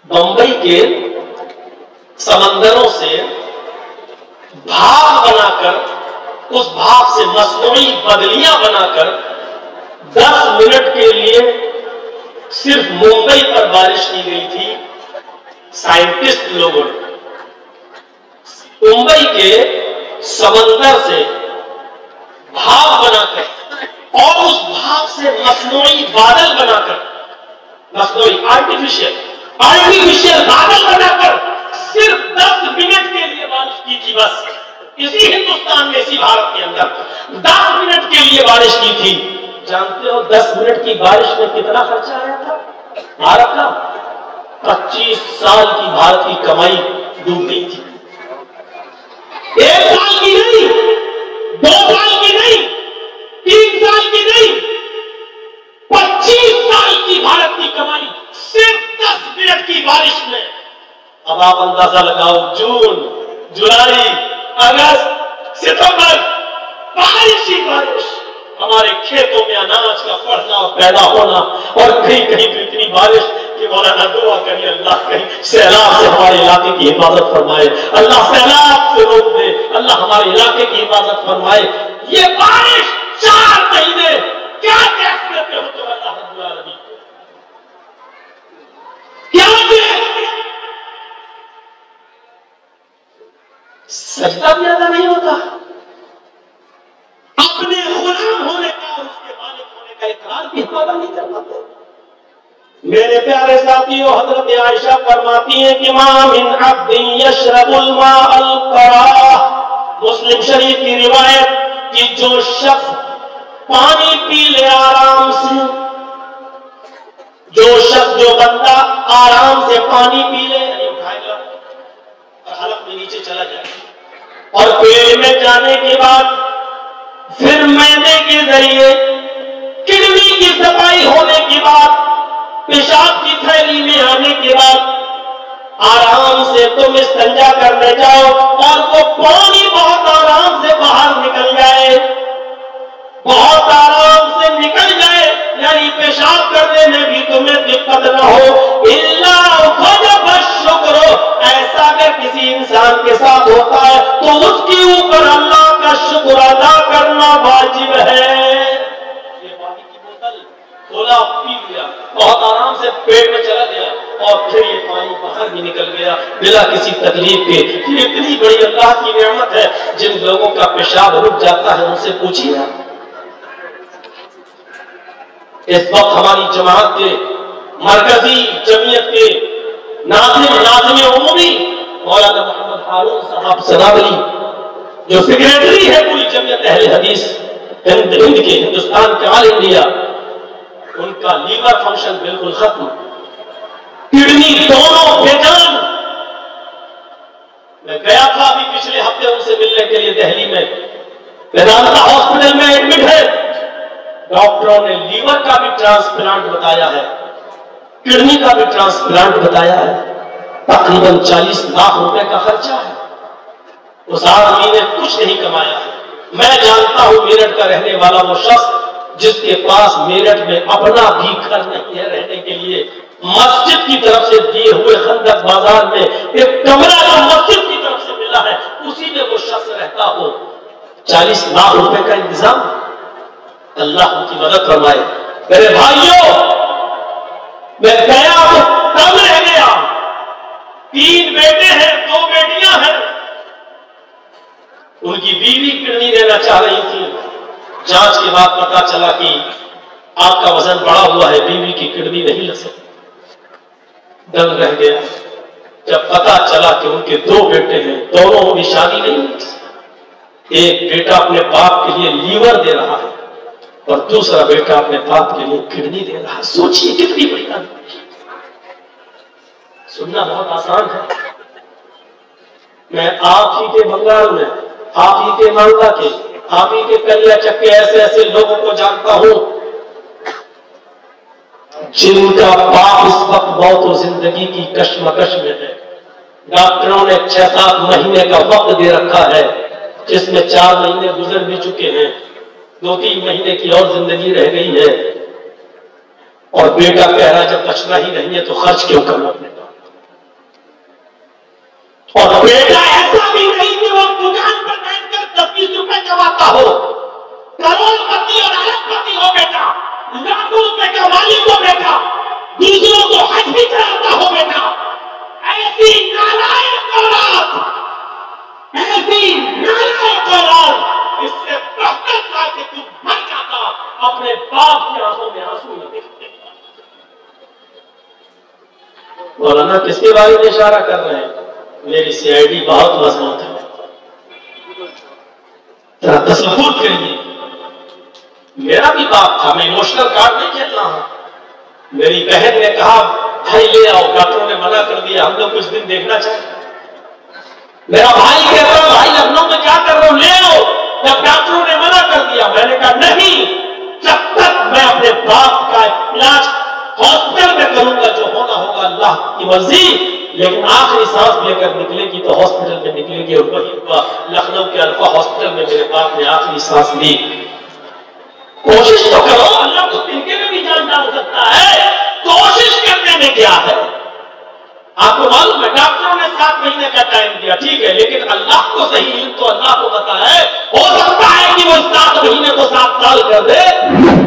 بمبئی کے سمندروں سے بھاپ بنا کر اس بھاپ سے مصنوعی بدلیاں بنا کر 10 منٹ کے لیے صرف ممبئی پر بارش کی گئی تھی سائنٹسٹ لوگوں نے. ممبئی کے سمندر سے بھاپ بنا کر اور اس بھاپ سے مصنوعی بادل بنا کر, مصنوعی آرٹیفیشل بادل بنا کر صرف 10 منٹ کے لیے بارش کی تھی. بس اسی ہندوستان میں, اسی بھارت کے اندر 10 منٹ کے لیے بارش کی تھی. جانتے ہو 10 منٹ کی بارش میں کتنا خرچہ آیا تھا بھارت کا؟ 25 سال کی بھارت کی کمائی ڈوب گئی تھی. 1 سال کی نہیں, 2 سال کی نہیں, 3 سال کی نہیں, 25 سال کی بھارت کی کمائی صرف 10 منٹ کی بارش میں. اب آپ اندازہ لگاؤ, جون, جولائی, اگست, ستمبر, بارش ہی بارش. ہمارے کھیتوں میں اناج کا پڑنا اور پیدا ہونا, اور کہیں کہیں تو اتنی بارش کہ مولانا دعا کریے اللہ کہیں سیلاب سے ہمارے علاقے کی حفاظت فرمائے, اللہ سیلاب سے روک دے, اللہ ہمارے علاقے کی حفاظت فرمائے. یہ بارش 4 مہینے کیا ٹیکس دیتے ہو تو اللہ رب العالمین کیا سجدہ بھی ادا نہیں ہوتا. اپنے غلام ہونے کا اور اس کے مالک ہونے کا اقرار بھی ادا نہیں کر پاتے. میرے پیارے ساتھیو, حضرت عائشہ فرماتی ہیں کہ ما من عبد یشرب الماء القراء, مسلم شریف کی روایت, کہ جو شخص پانی پی لے آرام سے, جو شخص, جو بندہ آرام سے پانی پی لے, اٹھائے گا اور حلق میں نیچے چلا جائے, اور پیٹ میں جانے کے بعد پھر معدے کے ذریعے کڈنی کی صفائی ہونے کے بعد پیشاب کی تھیلی میں آنے کے بعد آرام سے تم استنجا کرنے جاؤ اور وہ پانی بہت آرام سے باہر نکل جائے, بہت آرام سے نکل جائے, یعنی پیشاب کرنے میں بھی تمہیں دقت نہ ہو, اللہ وجب الشکر, ایسا اگر کسی انسان کے ساتھ ہوتا ہے تو اس کے اوپر اللہ کا شکر ادا کرنا واجب ہے. یہ پانی کی بوتل کھولا, پی لیا, بہت آرام سے پیٹ میں چلا گیا, اور پھر یہ پانی باہر بھی نکل گیا بلا کسی تکلیف کے. یہ اتنی بڑی اللہ کی نعمت ہے. جن لوگوں کا پیشاب رک جاتا ہے ان سے پوچھیے. اس وقت ہماری جماعت کے مرکزی جمعیت کے ناظم عمومی مولانا محمد ہارون صاحب سنابلی, جو سیکریٹری ہے پوری جمعیت اہل حدیث ہند کے, ہندوستان کے, آل انڈیا, ان کا لیور فنکشن بالکل ختم, کڈنی دونوں بے جان. میں گیا تھا ابھی پچھلے ہفتے ان سے ملنے کے لیے دہلی میں, ویدانتا ہاسپٹل میں ایڈمٹ ہے. ڈاکٹروں نے لیور کا بھی ٹرانسپلانٹ بتایا ہے, کڈنی کا بھی ٹرانسپلانٹ بتایا ہے. تقریباً 40 لاکھ روپے کا خرچہ ہے. اس آدمی نے کچھ نہیں کمایا. میں جانتا ہوں میرٹھ کا رہنے والا وہ شخص جس کے پاس میرٹھ میں اپنا بھی گھر نہیں ہے رہنے کے لیے, مسجد کی طرف سے دیے ہوئے خندق بازار میں ایک کمرہ جو مسجد کی طرف سے ملا ہے اسی میں وہ شخص رہتا ہو. 40 لاکھ روپے کا انتظام, اللہ ان کی مدد فرمائے. میرے بھائیوں, میں گیا تو کم رہ گیا. 3 بیٹے ہیں, 2 بیٹیاں ہیں. ان کی بیوی کڈنی دینا چاہ رہی تھی. جانچ کے بعد پتا چلا کہ آپ کا وزن بڑا ہوا ہے, بیوی کی کڈنی نہیں لگ سکتی. دم رہ گیا جب پتا چلا کہ ان کے 2 بیٹے ہیں, دونوں کی شادی نہیں ہوئی. ایک بیٹا اپنے باپ کے لیے لیور دے رہا ہے اور دوسرا بیٹا اپنے باپ کے لیے کڈنی دے رہا ہے. سوچیے کتنی بڑی بات. سننا بہت آسان ہے. میں آپ ہی کے بنگال میں, آپ ہی کے مالدہ کے, آپ ہی کے کلیا چکے ایسے ایسے لوگوں کو جانتا ہوں جن کا باپ اس وقت موت و زندگی کی کشمکش میں ہے. ڈاکٹروں نے 6-7 مہینے کا وقت دے رکھا ہے, جس میں 4 مہینے گزر بھی چکے ہیں, 2-3 مہینے کی اور زندگی رہ گئی ہے. اور بیٹا کہہ رہا جب بچنا ہی نہیں ہے تو خرچ کیوں کرنا اپنے پاس. और बेटा ऐसा भी नहीं कि वो दुकान पर बैठकर 10-20 रुपए कमाता हो, करोड़पति और अरबपति हो बेटा, लाखों रुपए का मालिक हो बेटा, दूसरों को हज भी कराता हो बेटा। ऐसी नालायक औलाद, ऐसी नालायक औलाद, इससे बेहतर था कि तू मर जाता, अपने बाप की आंखों में आंसू न देखते। मौलाना किसके बारे में इशारा कर रहे हैं? मेरी सीआईडी बहुत मजबूत है। जरा तसव्वुर करिए, मेरा भी बाप था, मैं इमोशनल कार्ड नहीं खेल रहा हूं। मेरी बहन ने कहा भाई ले आओ, डॉक्टरों ने मना कर दिया, हम लोग कुछ दिन देखना चाहते। मेरा भाई कहता है भाई लखनऊ में क्या कर रहे हो, ले आओ, जब डॉक्टरों ने मना कर दिया मैंने कहा नहीं, जब तक मैं अपने बाप का इलाज हॉस्पिटल में करूंगा, जो होना होगा अल्लाह की मर्जी, लेकिन आखिरी सांस लेकर निकलेगी तो हॉस्पिटल में निकलेगी। और वही हुआ, लखनऊ के अल्फा हॉस्पिटल में मेरे बाप ने आखिरी सांस ली। कोशिश तो करो, अल्लाह तो तिनके में भी जान डाल सकता है, कोशिश करने में क्या है। आपको मालूम है डॉक्टरों ने 7 महीने का टाइम दिया, ठीक है, लेकिन अल्लाह को सही इल्म तो अल्लाह को पता है। हो सकता है कि वो 7 महीने को 7 साल कर दे,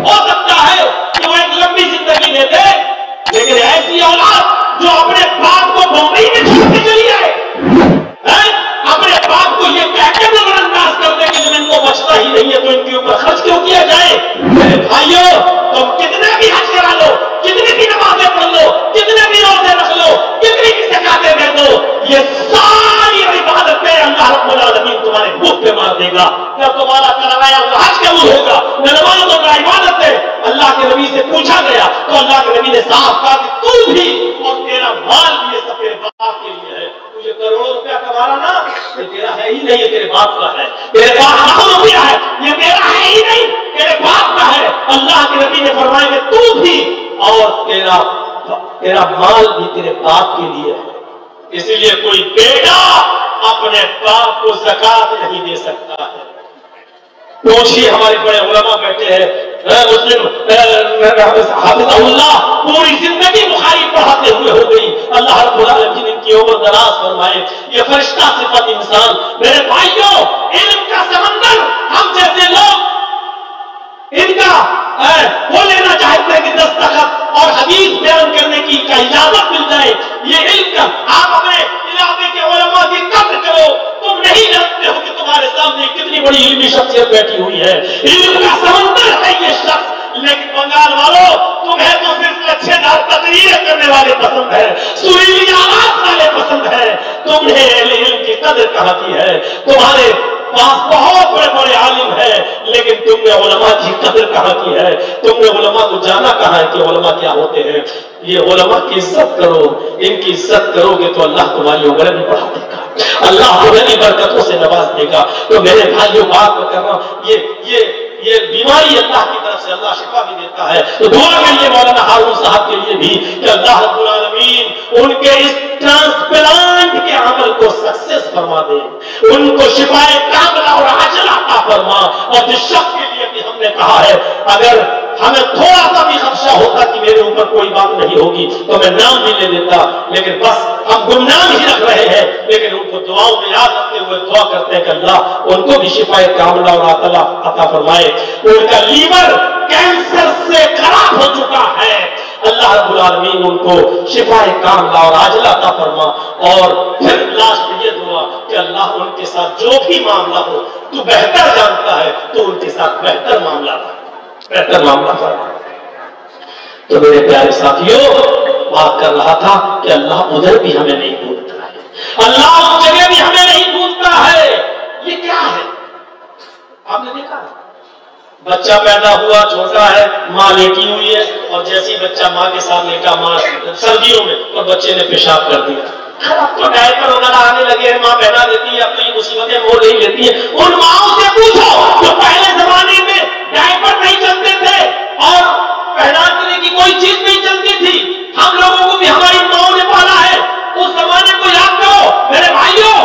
हो सकता है कि वो एक लंबी जिंदगी दे दे, लेकिन ऐसी औलाद जो अपने बाप को बम्बई में छोड़ के चली आए, अपने बाप को ये कहकर नजरअंदाज कर दे कि जब इनको बचता ही नहीं है तो इनके ऊपर खर्च क्यों किया जाए। मेरे भाइयों, तुम कितने भी हज करा लो, कितनी भी नमाजें पढ़ लो, कितने भी रोजे रख लो, कितनी भी ज़कातें दे दो, ये सारी इबादतें अल्लाह रब्बुल आलमीन तुम्हारे मुंह पे मार देगा। जब तुम्हारा करवाया हुआ हज कबूल होगा, नमाज होगा, इबादत है। अल्लाह के नबी से पूछा गया तो अल्लाह के नबी ने साफ कहा कि तू भी और तेरा माल भी ये सब तेरे बाप के लिए है। तुझे करोड़ों रुपया कमा रहा ना, ये तेरा है ही नहीं, ये तेरे बाप का है। तेरे पास लाखों रुपया है, ये तेरा है ही नहीं, तेरे बाप का है। अल्लाह के नबी ने फरमाया कि तू भी और तेरा माल भी तेरे बाप के लिए है। इसीलिए कोई बेटा अपने बाप को ज़कात नहीं दे सकता है। पूछिए, हमारे बड़े उलमा बैठे हैं, मुस्लिम हाफिज़हुल्लाह पूरी जिंदगी बुखारी पढ़ाते हुए हो गई, अल्लाह रब्बुल आलमीन इनकी उम्र दराज फरमाए। ये फरिश्ता सिफत इंसान। मेरे भाइयों, इल्म का समंदर, हम जैसे लोग इनका वो लेना चाहते हैं कि दस्तखत और हदीस बयान करने की का इजाजत मिल जाए। ये इल्म का आप अपने इलाके के उलमा की कद्र करो। तुम नहीं जानते हो कि तुम्हारे सामने कितनी बड़ी इल्मी शख्सियत बैठी हुई है, इल्म का समंदर है ये शख्स। लेकिन बंगाल वालों, तुम्हें तो सिर्फ लच्छेदार तकरीरें करने वाले पसंद है, सुरीली आवाज वाले पसंद है। तुमने इल्म की कद्र कहाँ की है? तुम्हारे पास बहुत बड़े बड़े आलिम है, लेकिन तुमने उलमा की कदर कहाँ की है? तुमने उलमा को जाना कहाँ है कि उलमा क्या होते हैं? ये उलमा की इज्जत करो, इनकी इज्जत करोगे तो अल्लाह तुम्हारी उम्र भी बढ़ा देगा, अल्लाह तुम्हें बरकतों से नवाज देगा। तो मेरे भाइयों, बात मैं कर रहा हूँ, ये बीमारी अल्लाह की तरफ से, अल्लाह शिफा भी देता है। तो दुआ करिए मौलाना हारून साहब के लिए भी कि अल्लाह रब्बुल आलमीन उनके इस ट्रांसप्लांट के अमल को सक्सेस फरमा दे, उनको शिफाए कामिला और आजिला अता फरमा। और जिस शख्स के लिए भी हमने कहा है, अगर हमें थोड़ा सा भी खदशा होता कि मेरे ऊपर कोई बात नहीं होगी तो मैं नाम भी ले लेता, लेकिन बस हम गुमनाम ही रख रहे हैं। लेकिन उनको दुआओं में याद रखते हुए दुआ करते हैं कि अल्लाह उनको भी शिफाए कामिला और आजिला अता फरमाए। उनका लीवर कैंसर से खराब हो चुका है, अल्लाह रब्बुल आलमीन उनको शिफाए कामिला और आजिला अता फरमा। और फिर लास्ट में ये दुआ कि अल्लाह उनके साथ जो भी मामला हो, तू बेहतर जानता है, तो उनके साथ बेहतर मामला फरमा। तो मेरे प्यारे साथियों, बात कर रहा था कि अल्लाह उधर भी हमें नहीं भूलता है, अल्लाह उस जगह भी हमें नहीं भूलता है। ये क्या है? आपने देखा बच्चा पैदा हुआ, छोटा है, माँ लेटी हुई है, और जैसे ही बच्चा माँ के साथ लेटा, माँ सर्दियों में, और बच्चे ने पेशाब कर दिया। अब तो डायपर वगैरह आने लगे हैं, माँ पहना देती है, अपनी मुसीबतें मोल नहीं लेती है। उन माओं से पूछो जो पहले जमाने में डायपर नहीं चलते थे और पहनाने की कोई चीज नहीं चलती थी, हम लोगों को भी हमारी माओं ने पाला है, उस जमाने को याद करो। मेरे भाइयों,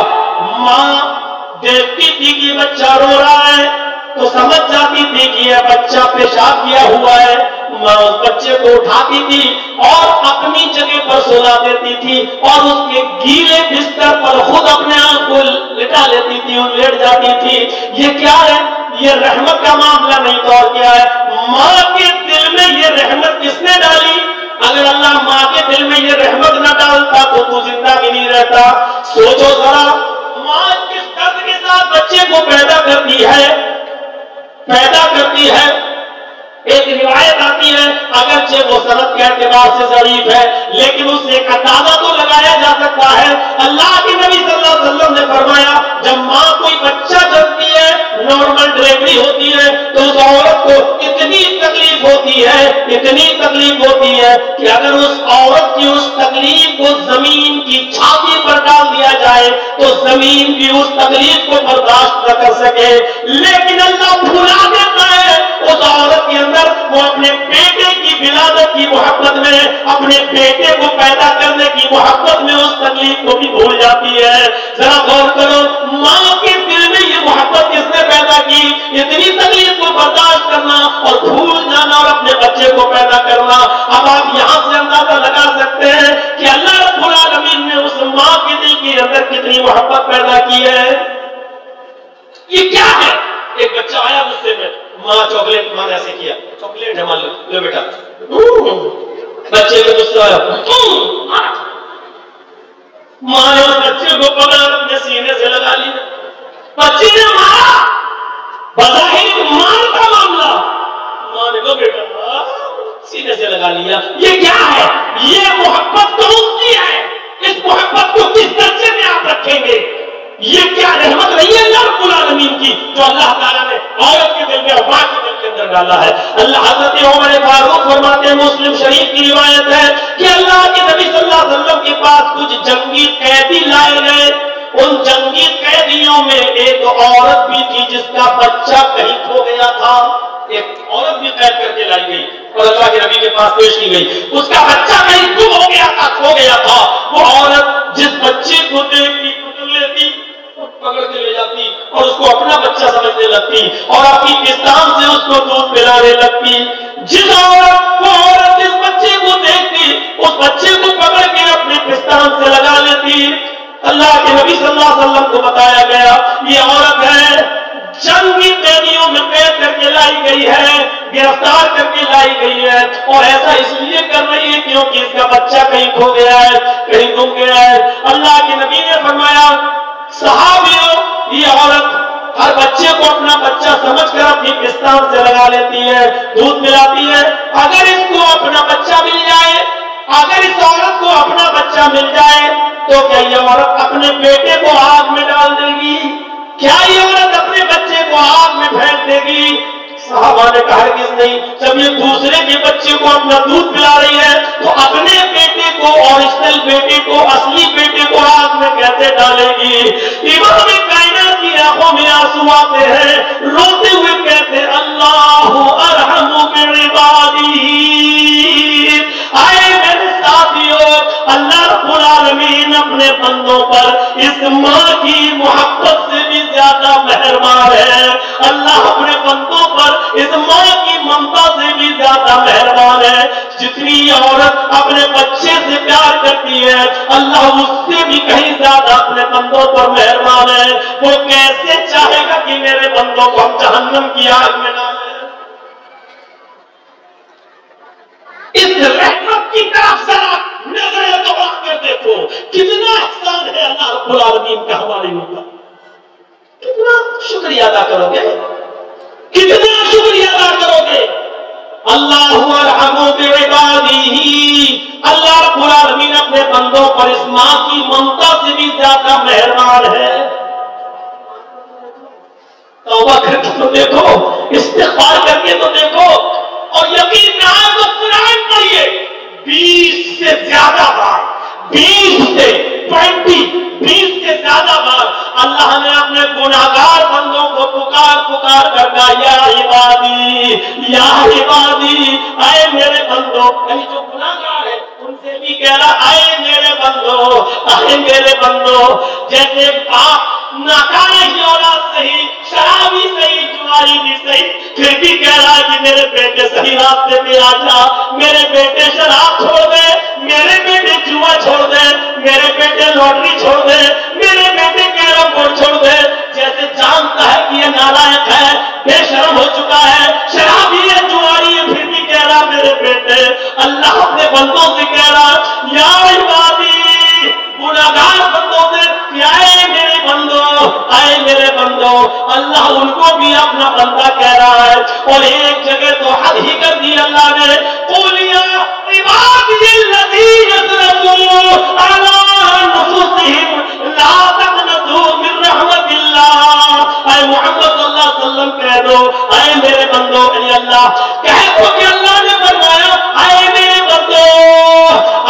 माँ देखती थी कि बच्चा रो रहा है तो समझ जाती थी कि यह बच्चा पेशाब किया हुआ है, माँ उस बच्चे को उठाती थी और अपनी जगह पर सुला देती थी और उसके गीले बिस्तर पर खुद अपने आप को लिटा लेती थी और लेट जाती थी। ये क्या है? ये रहमत का मामला नहीं तो और क्या है? माँ के दिल में ये रहमत किसने डाली? अगर अल्लाह माँ के दिल में ये रहमत न डालता तो तू जिंदा भी नहीं रहता। सोचो जरा, माँ किस दर्द के साथ बच्चे को पैदा करती है। एक रिवायत आती है, अगरचे वो सनद के एतबार से ज़ईफ है, लेकिन उससे एक अंदाजा तो लगाया जा सकता है। अल्लाह के नबी सल्लल्लाहु अलैहि वसल्लम ने फरमाया, जब माँ कोई बच्चा जन्मती है, नॉर्मल डिलीवरी होती है, तो उस औरत को इतनी तकलीफ होती है कि अगर उस औरत की उस तकलीफ को जमीन की छाती पर डाल दिया जाए तो जमीन भी उस तकलीफ को बर्दाश्त न कर सके। लेकिन अल्लाह भुला देता है उस औरत के अंदर, वो अपने बेटे की विलादत की मोहब्बत में, अपने बेटे को पैदा करने की मोहब्बत में उस तकलीफ को भी भूल जाती है। जरा गौर करो, माँ के दिल में ये मोहब्बत किसने पैदा की? इतनी तकलीफ को बर्दाश्त करना और भूल जाना और अपने बच्चे को पैदा करना। अब आप यहाँ से अंदाजा लगा सकते हैं कि अल्लाह रब्बुल आलमीन ने उस माँ के दिल के अंदर कितनी मोहब्बत पैदा की है। ये क्या है? एक बच्चा आया गुस्से में, माँ चॉकलेट, माँ ने ऐसे किया, चॉकलेट है मान लो बेटा, बच्चे को गुस्सा आया, माँ ने उस बच्चे को पकड़ अपने सीने से लगा लिया, बच्चे ने मारा, बज़ाहिर मार का मामला, माँ ने कहा बेटा सीने से लगा लिया। ये क्या है? ये मोहब्बत कौन सी है? इस मोहब्बत को किस दर्जे में आप रखेंगे? ये क्या रहमत नहीं है अल्लाह रब्बुल आलमीन की, जो अल्लाह ताला ने औरत के दिल में और माँ के दिल के अंदर डाला है। अल्लाह हज़रत उमर फारूक फरमाते हैं, मुस्लिम शरीफ की रिवायत है कि अल्लाह के नबी सल्लल्लाहु अलैहि वसल्लम के पास कुछ जंगी कैदी लाए गए। उन जंगी कैदियों में एक औरत भी थी जिसका बच्चा कहीं खो गया था। एक औरत भी कैद करके लाई गई और अल्लाह के नबी के पास पेश की गई। उसका बच्चा कहीं गुम हो गया था, खो गया था। वो औरत जिस बच्चे को देखती पकड़ लेती, पकड़ के ले जाती और उसको अपना बच्चा समझने लगती और अपनी पिस्तान से उसको दूध पिलाने लगती। जिस औरत जिस बच्चे को देखती, उस बच्चे को पकड़ के अपने पिस्तान से लगा लेती। अल्लाह के नबी सल्लल्लाहु अलैहि वसल्लम को बताया गया, ये औरत है जंगी कैदियों में कैद करके लाई गई है, गिरफ्तार करके लाई गई है और ऐसा इसलिए कर रही है क्योंकि इसका बच्चा कहीं खो गया है, कहीं गुम गया है। अल्लाह के नबी ने फरमाया, सहाबियों, ये औरत हर बच्चे को अपना बच्चा समझकर अपनी पिस्तान से लगा लेती है, दूध पिलाती है। अगर इसको अपना बच्चा मिल जाए, अगर इस औरत को अपना बच्चा मिल जाए तो क्या ये औरत अपने बेटे को आग में डाल देगी? क्या ये औरत अपने बच्चे को आग में फेंक देगी? साहबा ने कहा किस नहीं। जब ये दूसरे के बच्चे को अपना दूध पिला रही है तो अपने बेटे को, ओरिजिनल बेटे को, असली बेटे को आग में कैसे डालेगी? इमाम कायनात की आंखों में आंसू आते हैं, रोते हुए कहते हैं, अल्लाहु अरहमु बिइबादिही। आए मेरे साथियों, अल्लाह रब्बुल आलमीन अपने बंदों पर इस माँ की मोहब्बत से भी ज्यादा मेहरबान है। अल्लाह अपने बंदों पर इस माँ की ममता से भी ज्यादा मेहरबान है। जितनी औरत अपने बच्चे से प्यार करती है, अल्लाह उससे भी कहीं ज्यादा अपने बंदों पर मेहरबान है। वो कैसे चाहेगा कि मेरे बंदों को हम जहन्नम की आग में डालें? इस रहमत की तरफ जरा नजरें दौड़ा कर देखो, कितना एहसान है अल्लाह रब्बुल आलमीन का हमारे ऊपर। कितना शुक्रिया अदा करोगे, कितना शुक्रिया अदा करोगे? अल्लाहु अरहमु बिइबादिही। अल्लाह रब्बुल आलमीन अपने बंदों पर इस माँ की ममता से भी ज्यादा मेहरबान है। तौबा करके तो देखो, इस्तिग़फ़ार करके तो देखो और यकीन ना आए तो कुरान पढ़िए 20 से ज्यादा बार, 20 से ज्यादा बार अल्लाह ने अपने गुनाहगार बंदों को पुकार पुकार कर कहा, या इबादी, आए मेरे बंदो। यानी जो गुनाहगार है उनसे भी कह रहा, आए मेरे बंदो, आए मेरे बंदो। जैसे बाप नाकारे की औलाद सही, शराबी सही, जुआरी भी सही, फिर भी कह रहा है कि मेरे बेटे सही रास्ते पे आ जा, मेरे बेटे शराब छोड़ दे, मेरे बेटे जुआ छोड़ दे, मेरे बेटे लॉटरी छोड़ दे, मेरे बेटे कैरम बोर्ड छोड़ दे। जैसे जानता है कि ये नालायक है, बेशर्म हो चुका है, शराबी है, जुआरी है, फिर भी कह रहा मेरे बेटे। अल्लाह अपने बंदों से कह रहा या इबादी, गुनाहगार बंदों से आए मेरे बंदो, आए मेरे बंदो। अल्लाह उनको भी अपना बंदा कह रहा है। और एक जगह तो हद ही कर दी अल्लाह ने, कुलिया इबादिल्लज़ी यसरफू अला अनफुसिहिम ला तक़नतू मिन रहमतिल्लाह। ऐ मोहम्मद सल्लल्लाहु अलैहि वसल्लम कह दो, ऐ मेरे बंदो, अल्लाह कह दो कि अल्लाह ने फरमाया, ऐ मेरे बंदो,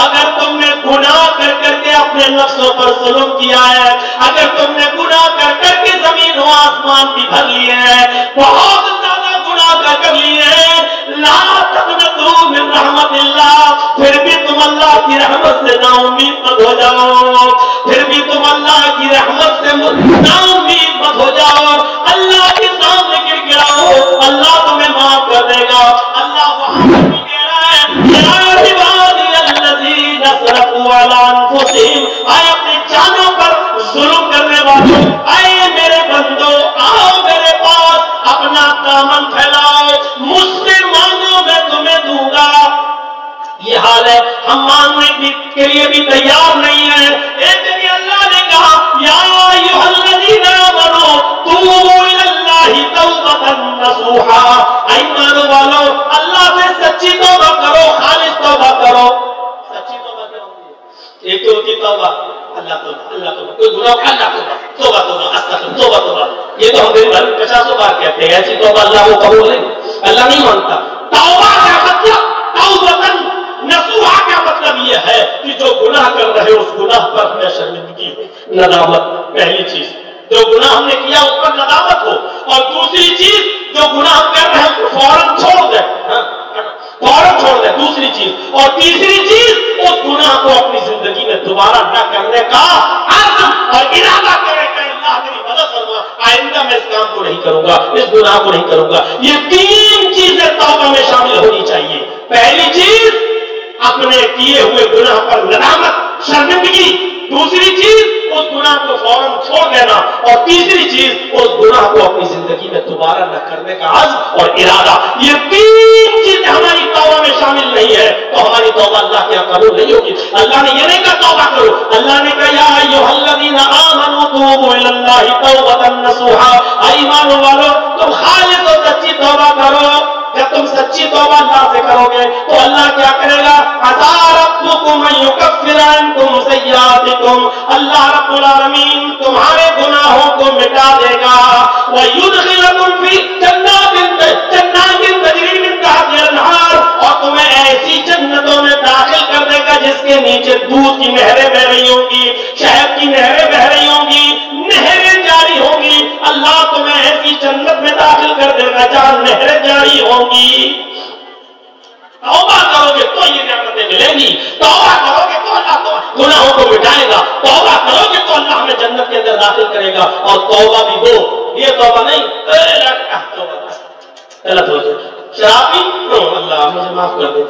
अगर तुमने गुनाह कर करके अपने नफ्सों पर जुल्म किया है, अगर तुमने गुनाह कर करके जमीन और आसमान भी भर लिए हैं, बहुत ज्यादा गुनाह कर लिए हैं, ला तक़नतू मिन रहमतिल्लाह, फिर भी तुम अल्लाह की रहमत से नाउम्मीद मत हो जाओ, फिर भी तुम अल्लाह की रहमत से नाउम्मीद मत हो जाओ। अल्लाह के सामने गिड़गिड़ाओ, अल्लाह तुम्हें माफ कर देगा। अल्लाह वहां पर भी कह रहा है, या इबादिल्लज़ीना असरफू अला अनफुसिहिम, आए अपनी जानों पर जुल्म करने वालों, आए मेरे बंदो, आओ मेरे पास, अपना दामन फैलाओ, मुझसे मांगो, मैं तुम्हें दूंगा। ये हाल है, हम मांगने के लिए भी तैयार नहीं है। एक दिन अल्लाह ने कहा, या अय्युहल्लज़ीना आमनू तूबू इलल्लाहि तौबतन नसूहा, ईमान वालों, अल्लाह से सच्ची तौबा करो, खालिस तौबा करो। सच्ची तौबा क्या होती है? एक तो होती तौबा, अल्लाह तौबा, अल्लाह तौबा, कोई गुनाह का अल्लाह तौबा, तौबा तौबा, अस्तगफिर, तौबा तौबा, ये तो हम दिन भर 50 बार कहते हैं। ऐसी तौबा अल्लाह को कबूल नहीं, अल्लाह नहीं मानता। तौबा का मतलब, तौबतन नसूहा का मतलब यह है कि जो गुनाह कर रहे हो उस गुनाह पर हमें शर्मिंदगी हो, नदामत। पहली चीज, जो गुनाह हमने किया उस पर नदामत हो, और दूसरी चीज, जो गुनाह कर रहे हैं उसको फौरन छोड़ दे, फौरन छोड़ दे, दूसरी चीज। और तीसरी चीज, उस गुनाह को अपनी जिंदगी में दोबारा न करने का अज़्म और इरादा करे कि अल्लाह मेरी मदद फरमा, आइंदा मैं इस काम को नहीं करूंगा, इस गुनाह को नहीं करूंगा। ये तीन चीजें तौबा में शामिल होनी चाहिए। पहली चीज, अपने किए हुए गुनाह पर नदामत, शर्मिंदगी। दूसरी चीज, उस गुनाह को फौरन छोड़ देना। और तीसरी चीज, उस गुनाह को अपनी जिंदगी में दोबारा न करने का अज़्म और इरादा। ये तीन चीजें हमारी तौबा में शामिल नहीं है तो हमारी तौबा अल्लाह के यहाँ कबूल नहीं होगी। अल्लाह ने ये नहीं कहा तौबा करो, अल्लाह ने कहा या अय्युहल्लज़ीना आमनू तूबू इलल्लाहि तौबतन नसूहा, ईमान वालों, तुम खालिस और सच्ची तौबा करो। जब तुम सच्ची तौबा अल्लाह से करोगे तो अल्लाह क्या करेगा, अज़ा रब्बुकुम अन युकफ्फिरा अन्कुम सय्यातिकुम, अल्लाह रब्बुल आलमीन तुम्हारे गुनाहों को मिटा देगा। व युदखिलकुम फी जन्नातिन तजरी मिन तहतिहा अल-अनहार, और तुम्हें ऐसी जन्नतों में दाखिल कर देगा जिसके नीचे दूध की नहरें बह रही होंगी, शहद की नहरें बह रही होंगी, नहरें जारी होंगी। अल्लाह तुम्हें ऐसी जन्नत में दाखिल कर देगा जहां नहरें जारी होंगी। तौबा करोगे तो ये नेमतें मिलेंगी, तौबा करोगे तो अल्लाह गुनाहों को मिटाएगा, तौबा करोगे तो अल्लाह हमें जन्नत के अंदर दाखिल करेगा। और तौबा भी वो, ये तौबा नहीं गलत हो जाए, शराबी अल्लाह मुझे माफ कर दे,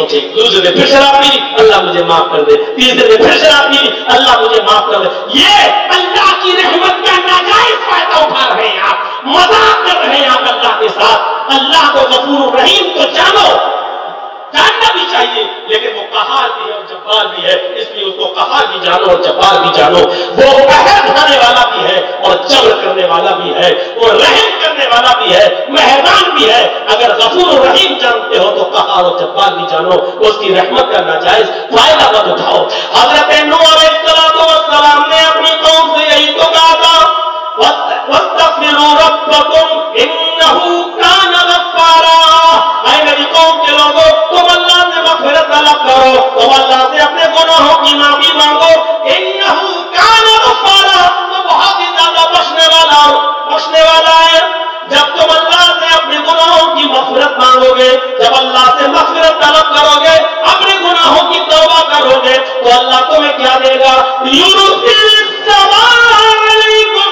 ठीक, दूसरे दिन फिर शराब पी, अल्लाह मुझे माफ कर दे, तीसरे दिन फिर शराब पी, अल्लाह मुझे माफ कर दे। ये अल्लाह की रहमत का नाजायज फायदा उठा रहे हैं आप, मजाक कर रहे हैं आप अल्लाह के साथ। अल्लाह को गफूर रहीम तो जानो, जानना भी चाहिए, लेकिन वो कहार भी है और जब्बार भी है, इसलिए उसको कहार भी जानो और जब्बार भी जानो। वो कहर खाने वाला भी है और जबर करने वाला भी है, वो रहम करने वाला भी है, मेहरबान भी है। अगर गफूर रहीम जानते हो तो कहार और जब्बार भी जानो, उसकी रहमत का नाजायज फायदा मत उठाओ। हज़रत नूह अलैहिस्सलाम ने अपनी कौम से यही तो कहा था, वस्तगफिरू रब्बकुम इन्नहु काना गफ्फारा, ऐ मेरी कौम के लोगों, तुम अल्लाह से मग़फ़िरत तलब करो, तुम अल्लाह से अपने गुनाहों की माफी मांगो। इन्नहु काना गफ्फारा, तो बहुत ही ज्यादा बख्शने वाला है। जब तुम अल्लाह से अपने गुनाहों की मग़फ़िरत मांगोगे, जब अल्लाह से मग़फ़िरत तलब करोगे, अपने गुनाहों की तौबा करोगे, तो अल्लाह तुम्हें क्या देगा, युरसिलिस समा अलैकुम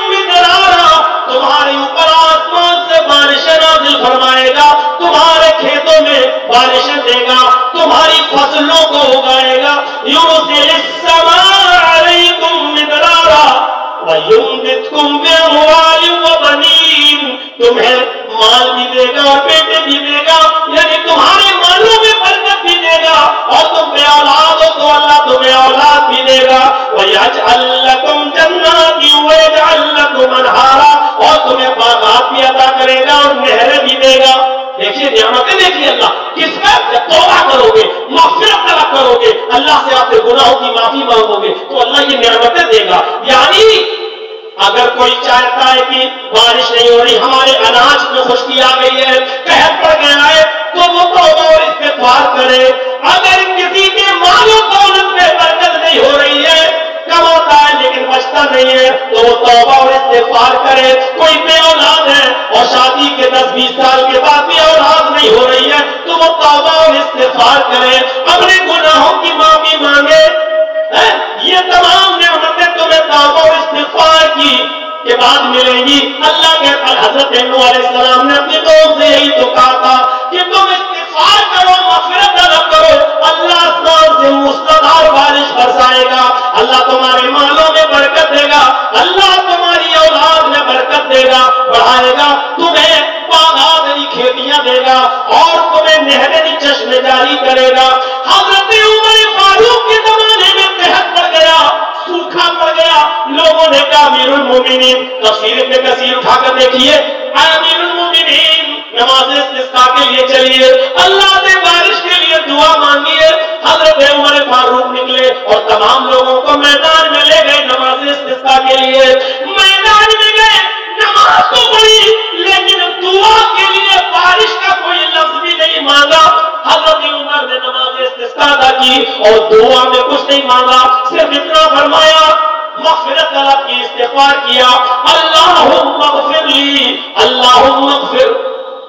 फसलों को उगाएगा, युरसिलिस समा अलैकुम मिदरारा व युमदिदकुम बिअमवालिन व बनीन, तुम्हें माल भी देगा और बेटे भी देगा, यानी तुम्हारे मालों में बरकत भी देगा, और तुम बे औलाद हो तो अल्लाह तुम्हें औलाद भी देगा। वयजअल लकुम जन्नातिन वयजअल लकुम अनहारा, और तुम्हें बागात भी अता करेगा और नहरें भी देगा। देखिए नियामतें, देखिए अल्लाह किसका, जब तौबा करोगे, मग़फ़िरत तलब करोगे, अल्लाह से अपने गुनाहों की माफी मांगोगे तो अल्लाह ये नियामतें देगा। यानी अगर कोई चाहता है कि बारिश नहीं हो रही, हमारे अनाज में खुश्की आ गई है, कहर पड़ गया है, तो वो तौबा और इस्तिग़फ़ार करे। अगर किसी के मालो दौलत में बरकत नहीं हो रही है, कमाता है लेकिन बचता नहीं है, तो वो तौबा और इस्तिग़फ़ार करे। कोई बे औलाद है और शादी के 10-20 साल के बाद भी औलाद नहीं हो रही है, तो वो तौबा और इस्तिग़फ़ार करे, अपने गुनाहों की माफी मांगे। ये तमाम नेमतें तुम्हें तौबा और इस्तिग़फ़ार की के बाद मिलेंगी। अल्लाह के हज़रत नूह अलैहिस्सलाम ने अपनी कौम से यही तो कहा था कि तुम इस्तिग़फ़ार करो, मग़फ़िरत तलब करो, अल्लाह आसमान से मूसलाधार बारिश बरसाएगा, अल्लाह तुम्हारे मालों में बरकत देगा, अल्लाह तुम्हारी औलाद में बरकत देगा, बढ़ाएगा, तुम्हें बागात खेतियां देगा और तुम्हें नहरें चश्मे जारी करेगा। हज़रत उमर फारूक के ज़माने में कहर पड़ गया, सूखा पड़ गया, लोगों ने कहा अमीरुल मोमिनीन, तफसीर इब्न कसीर उठाकर देखिए, अमीरुल मोमिनीन नमाज़ इस्तिस्क़ा के लिए चलिए, अल्लाह से बारिश के लिए दुआ मांगिए। हज़रत उमर फारूक निकले और तमाम लोगों को मैदान में ले गए नमाज़ इस्तिस्क़ा के लिए। मैदान में गए, नमाज तो पढ़ी, लेकिन दुआ के लिए बारिश का कोई लफ्ज़ भी नहीं मांगा। हज़रत उमर ने नमाज़ इस्तिस्क़ा अदा की और दुआ में कुछ नहीं मांगा, सिर्फ इतना फरमाया, मग़फ़िरत तलब की, इस्तिग़फ़ार किया, अल्लाहुम्मा ग़फ़िरली, अल्लाहुम्मा ग़फ़िर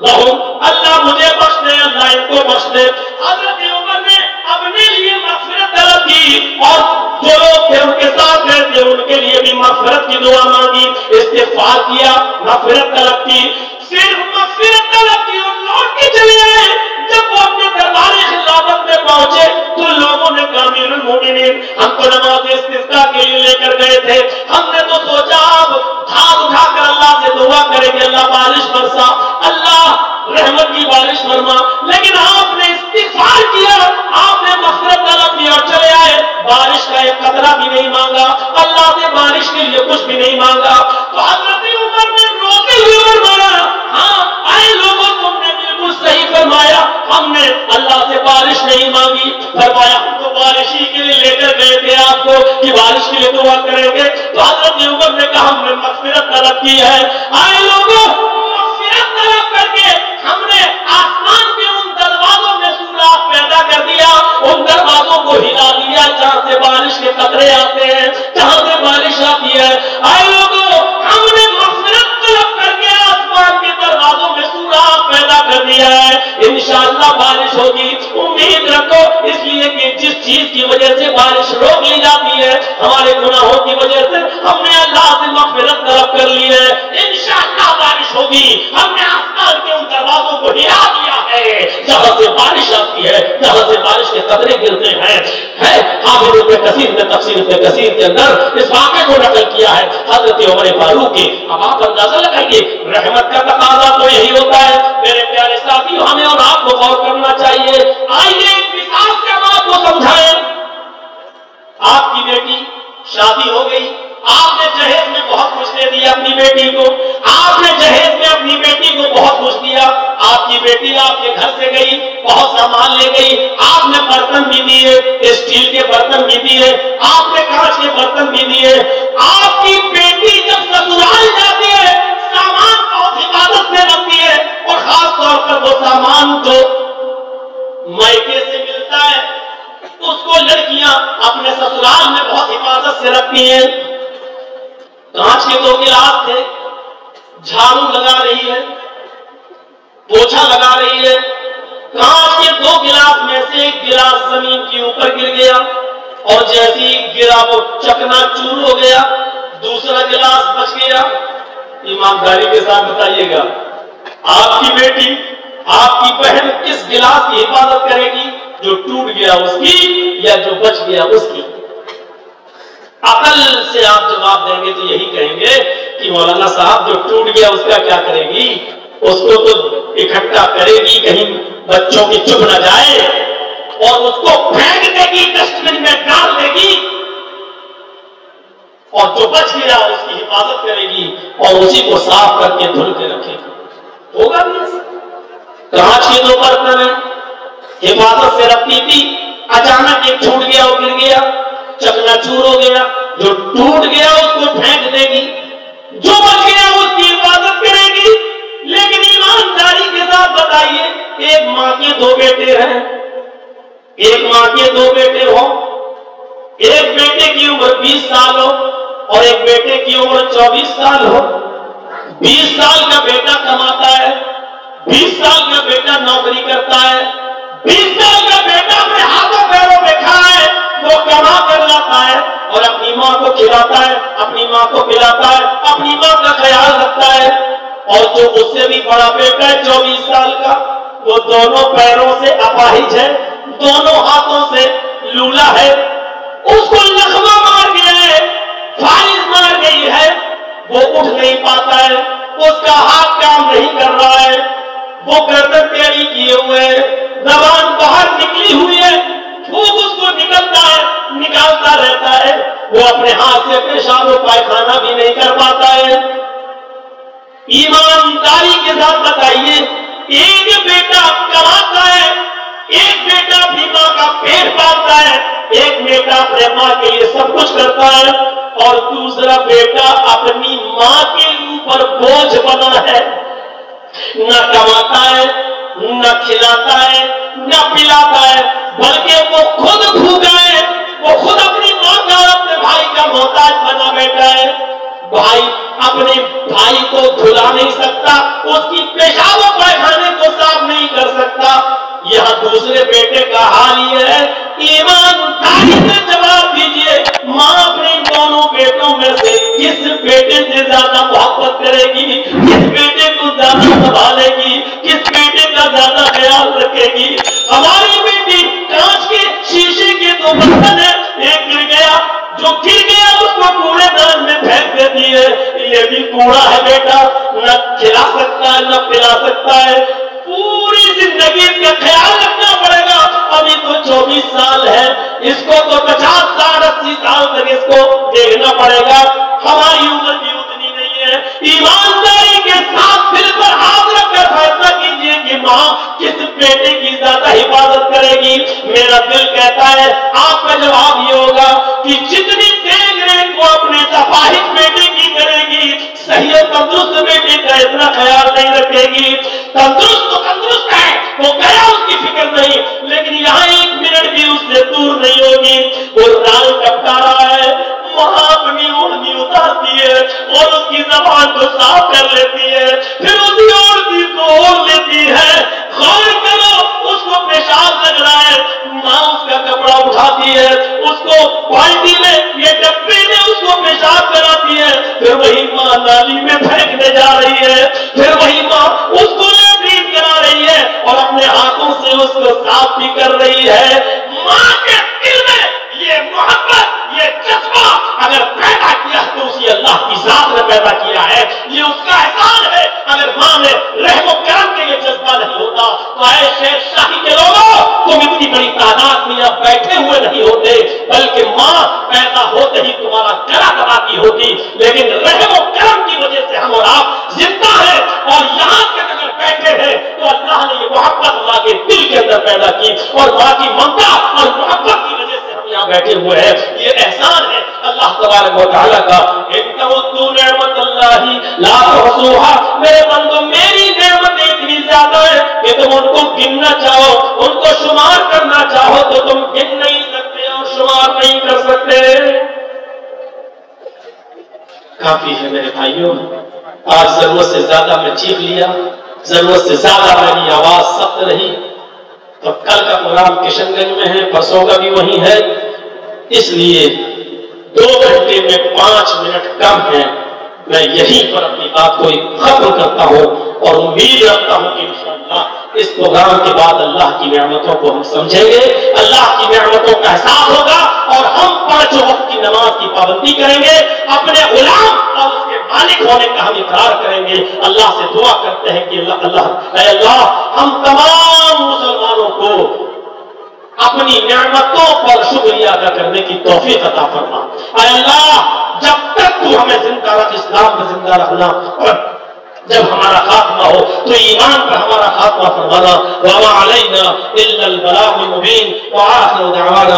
लहुम, अल्लाह मुझे बख्श दे, अल्लाह इनको बख्श दे। हज़रत उमर ने अपने लिए मग़फ़िरत तलब की और जो लोग थे उनके साथ गए थे उनके लिए भी मग़फ़िरत की दुआ मांगी, इस्तिग़फ़ार किया, मग़फ़िरत तलब की, सिर्फ मग़फ़िरत तलब की और लौट के चले आए। जब वो अपने दरबारे खिलाफत में पहुंचे तो लोगों ने कहा अमीरुल मोमिनीन, हम तो नमाज़ इस्तिस्क़ा के लिए लेकर गए थे, हमने तो सोचा अब हाथ उठाकर अल्लाह से दुआ करेंगे, अल्लाह बारिश बरसा, अल्लाह रहमत की बारिश फरमा, लेकिन आपने इस्तिग़फ़ार किया, आपने मग़फ़िरत तलब की और चले आए, बारिश का एक कतरा भी नहीं मांगा, अल्लाह से बारिश के लिए कुछ भी नहीं मांगा। तो हज़रत उमर ने रोते हुए फरमाया, हाँ आए लोगों, तुमने बिल्कुल सही फरमाया, हमने अल्लाह से बारिश नहीं मांगी। फरमाया हम तो बारिश ही के लिए लेकर गए थे आपको कि बारिश के लिए दुआ करेंगे। तो हज़रत उमर ने कहा हमने मग़फ़िरत तलब की है। आए लोगों, मग़फ़िरत तलब करके हमने आसमान के उन दरवाजों में सुराख पैदा कर दिया, उन दरवाजों को हिला दिया जहां से बारिश के कतरे आते हैं, जहां से बारिश आती है। आए लोगों, हमने मग़फ़िरत तलब करके आसमान के दरवाजों में सुराख पैदा कर दिया है, इंशाअल्लाह बारिश होगी, उम्मीद रखो, इसलिए कि जिस चीज की वजह से बारिश रोक ली जाती है, हमारे गुनाहों की वजह से हमने अल्लाह से मग़फ़िरत तलब कर ली है, इंशाअल्लाह बारिश होगी। हमने आसमान के उन दरवाजों को हिला दिया है जहां से बारिश आती है, जहां से बारिश के कतरे गिरते हैं। हाफ़िज़ इब्न कसीर ने तफ़सीर इब्न कसीर के अंदर इस वाक़े को नक़ल किया है हज़रत उमर फारूक की। अब आप अंदाजा लगाइए, रहमत का तकाज़ा तो यही होता है मेरे प्यारे साथियों, हमें और आपको गौर करना चाहिए। आइए एक मिसाल से हम आपको समझाएं। आपकी बेटी शादी हो गई, आपने जहेज में बहुत कुछ दे दिया अपनी बेटी को, आपने जहेज में अपनी बेटी को बहुत कुछ दिया, आपकी बेटी आपके घर से गई, बहुत सामान ले गई, आपने बर्तन भी दिए, स्टील के बर्तन भी दिए, आपने कांच के बर्तन भी दिए। आपकी बेटी जब ससुराल जाती है, सामान बहुत हिफाजत से रखती है, और खास तौर पर वो सामान जो मायके से मिलता है उसको लड़कियां अपने ससुराल में बहुत हिफाजत से रखती हैं। कांच के 2 गिलास थे, झाड़ू लगा रही है, पोछा लगा रही है, कांच के 2 गिलास में से एक गिलास जमीन के ऊपर गिर गया और जैसे ही गिरा वो चकनाचूर हो गया, दूसरा गिलास बच गया। ईमानदारी के साथ बताइएगा, आपकी बेटी आपकी बहन किस गिलास की हिफाजत करेगी, जो टूट गया उसकी या जो बच गया उसकी? अकल से आप जवाब देंगे तो यही कहेंगे कि मौलाना साहब जो टूट गया उसका क्या करेगी, उसको तो इकट्ठा करेगी, कहीं बच्चों की चुभ न जाए, और उसको फेंक देगी, डस्टबिन में डाल देगी, और जो बच गया उसकी हिफाजत करेगी और उसी को साफ करके धुल के रखेगी। होगा भी ऐसा? कांच के दो बर्तन है, हिफाजत से रखती थी, अचानक एक छूट गया, वो गिर गया, चकनाचूर हो गया, जो टूट गया उसको फेंक देगी, जो बच गया उसकी हिफाजत करेगी। लेकिन ईमानदारी के साथ बताइए, एक माँ के दो बेटे हैं, एक माँ के दो बेटे हो, एक बेटे की उम्र 20 साल हो और एक बेटे की उम्र 24 साल हो। 20 साल का बेटा कमाता है, 20 साल का बेटा नौकरी करता है, 20 साल का बेटा अपने हाथों पैरों में खाए, वो कमा कर लाता है और अपनी माँ को खिलाता है, अपनी माँ को पिलाता है, अपनी माँ का ख्याल रखता है। और जो उससे भी बड़ा बेटा है 24 साल का, वो दोनों पैरों से अपाहिज है, दोनों हाथों से लूला है, उसको लकवा मार गया है, फालिज मार गई है, वो उठ नहीं पाता है, उसका हाथ काम नहीं कर रहा है, वो गर्दन टेढ़ी किए हुए है, जबान बाहर निकली हुई है, फूंक उसको निकलता है, निकालता रहता है, वो अपने हाथ से पेशाब और पायखाना भी नहीं कर पाता है। ईमानदारी के साथ बताइए, एक बेटा कमाता है, एक बेटा अपनी माँ का पेट पालता है, एक बेटा अपने माँ के लिए सब कुछ करता है, और दूसरा बेटा अपनी माँ के ऊपर बोझ बना है, न कमाता है, न खिलाता है, न पिलाता है, बल्कि वो खुद भूखा है, वो खुद अपनी माँ का और अपने भाई का मोहताज बना बैठा है। भाई अपने भाई को धुला नहीं सकता, उसकी पेशाब और पैखाने को साफ नहीं कर सकता। यहाँ दूसरे बेटे का हाल ये है। ईमानदारी से जवाब दीजिए, माँ अपने दोनों बेटों में से किस बेटे से ज्यादा मोहब्बत करेगी, किस बेटे को ज्यादा संभालेगी, किस बेटे का ज्यादा ख्याल रखेगी? हमारी बेटी कांच के शीशे के दो बर्तन है, एक गिर गया, जो गिर गया उसको कूड़ेदान में फेंक देती है, ये भी कूड़ा है बेटा, न खिला सकता है न पिला सकता है, पूरी जिंदगी का ख्याल रखना पड़ेगा। अभी तो 24 साल है, इसको तो 50 साल 80 साल तक इसको देखना पड़ेगा, हमारी उम्र भी उतनी नहीं है। ईमानदारी के साथ दिल पर हाथ रखकर फैसला कीजिए कि माँ किस बेटे की ज्यादा हिफाजत करेगी। मेरा दिल कहता है आपका जवाब ये होगा कि जितनी देख रेख वो अपने अपाहिज बेटे की करेगी, सही और तंदुरुस्त बेटे का इतना ख्याल नहीं रखेगी। तंदुरुस्त तो तंदुरुस्त है, वो गया उसकी फिक्र नहीं, लेकिन यहाँ 1 मिनट भी उससे दूर नहीं होगी। वो राल टपका रहा है, वहां अपनी ओढ़नी उतारती है और उसकी जबान को साफ कर लेती है, फिर उसी ओढ़नी को ओढ़ लेती है। गौर करो, उसको पेशाब लग रहा है, माँ उसका कपड़ा उठाती है, उसको बाल्टी में ये डब्बे में उसको पेशाब कराती है, फिर वही माँ नाली में फेंकने जा रही है, फिर वही माँ उसको लैट्रिन करा रही है और अपने हाथों से उसको साफ भी कर रही है। माँ के दिल में ये मोहब्बत, ये जज्बा अगर पैदा किया तो उसी अल्लाह की जात ने पैदा किया है, ये उसका एहसान है। अगर माँ में रहमो करम के ये जज्बा नहीं होता तो आए शेर शाही के लोगों, तुम इतनी बड़ी तादाद में यहाँ बैठे हुए नहीं होते, बल्कि माँ पैदा होते ही तुम्हारा गला दबाती होती। लेकिन रहमो करम की वजह से हम और आप जिंदा है और यहाँ तक अगर बैठे हैं तो अल्लाह ने ये मोहब्बत अल्लाह के दिल के अंदर पैदा की, और माँ की ममता और मोहब्बत की वजह से हम यहाँ बैठे हुए हैं। ये एहसान है अल्लाह तबारक व तआला का। ला तुहसूहा, मेरे बंदो मेरी नेमतें इतनी ज्यादा है कि तुम उनको गिनना चाहो, उनको शुमार करना चाहो तो तुम गिन नहीं सकते और शुमार नहीं कर सकते। काफी है मेरे भाइयों, आज जरूरत से ज्यादा मैं चीख लिया, जरूरत से ज्यादा मेरी आवाज सख्त रही। तो कल का प्रोग्राम किशनगंज में है, परसों का भी वही है, इसलिए 2 घंटे में 5 मिनट कम है। मैं यहीं पर अपनी बात को खत्म करता हूं और उम्मीद रखता हूं कि इंशाअल्लाह इस प्रोग्राम के बाद अल्लाह की नेमतों को हम समझेंगे, अल्लाह की नेमतों का एहसास होगा और हम 5 वक्त की नमाज की पाबंदी करेंगे, अपने गुलाम और उसके मालिक होने का हम इकरार करेंगे। अल्लाह से दुआ करते हैं कि अल्लाह हम तमाम मुसलमानों को अपनी नेमतों पर शुक्रिया अदा करने की तौफीक अता फरमा। अल्लाह जब तक तू हमें जिंदा रख, इस्लाम में जिंदा रखना, और जब हमारा खात्मा हो तो ईमान पर हमारा खात्मा फरमाना। व मा अलैना इल्लल बलागुल मुबीन व आखिरु दअवाना।